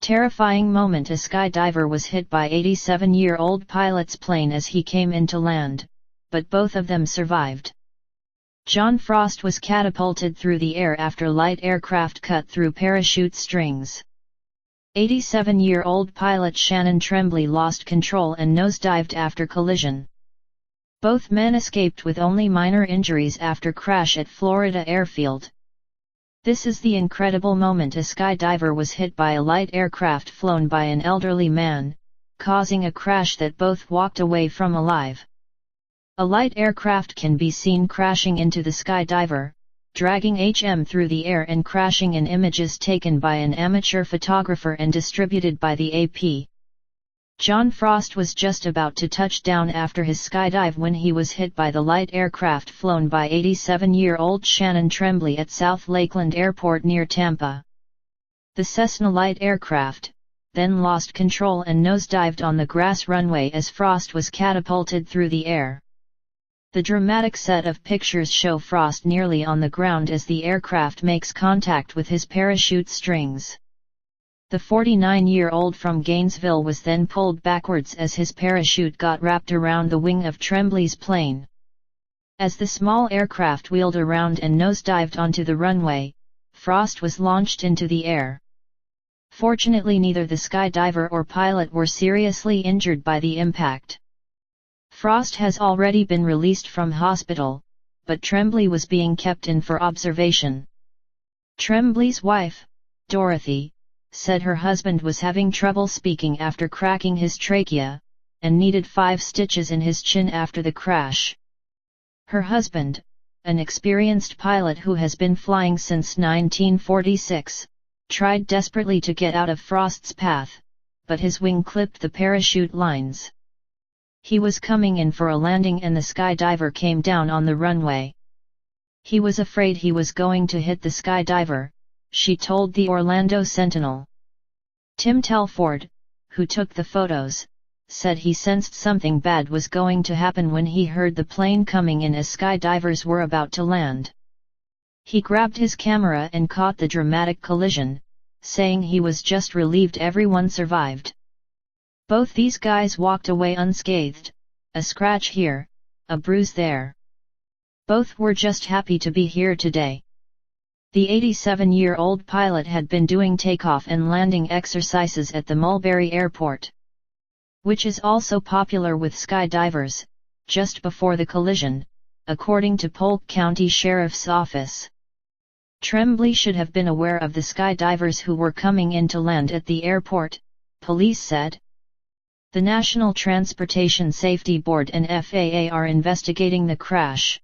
Terrifying moment: a skydiver was hit by 87-year-old pilot's plane as he came into land, but both of them survived. John Frost was catapulted through the air after light aircraft cut through parachute strings. 87-year-old pilot Shannon Tremblay lost control and nosedived after collision. Both men escaped with only minor injuries after crash at Florida Airfield. This is the incredible moment: a skydiver was hit by a light aircraft flown by an elderly man, causing a crash that both walked away from alive. A light aircraft can be seen crashing into the skydiver, dragging HM through the air and crashing in images taken by an amateur photographer and distributed by the AP. John Frost was just about to touch down after his skydive when he was hit by the light aircraft flown by 87-year-old Shannon Tremblay at South Lakeland Airport near Tampa. The Cessna light aircraft then lost control and nosedived on the grass runway as Frost was catapulted through the air. The dramatic set of pictures show Frost nearly on the ground as the aircraft makes contact with his parachute strings. The 49-year-old from Gainesville was then pulled backwards as his parachute got wrapped around the wing of Tremblay's plane. As the small aircraft wheeled around and nosedived onto the runway, Frost was launched into the air. Fortunately, neither the skydiver or pilot were seriously injured by the impact. Frost has already been released from hospital, but Tremblay was being kept in for observation. Tremblay's wife, Dorothy, said her husband was having trouble speaking after cracking his trachea, and needed 5 stitches in his chin after the crash. Her husband, an experienced pilot who has been flying since 1946, tried desperately to get out of Frost's path, but his wing clipped the parachute lines. He was coming in for a landing and the skydiver came down on the runway. He was afraid he was going to hit the skydiver, she told the Orlando Sentinel. Tim Telford, who took the photos, said he sensed something bad was going to happen when he heard the plane coming in as skydivers were about to land. He grabbed his camera and caught the dramatic collision, saying he was just relieved everyone survived. Both these guys walked away unscathed, a scratch here, a bruise there. Both were just happy to be here today. The 87-year-old pilot had been doing takeoff and landing exercises at the Mulberry Airport, which is also popular with skydivers, just before the collision, according to Polk County Sheriff's Office. Tremblay should have been aware of the skydivers who were coming in to land at the airport, police said. The National Transportation Safety Board and FAA are investigating the crash.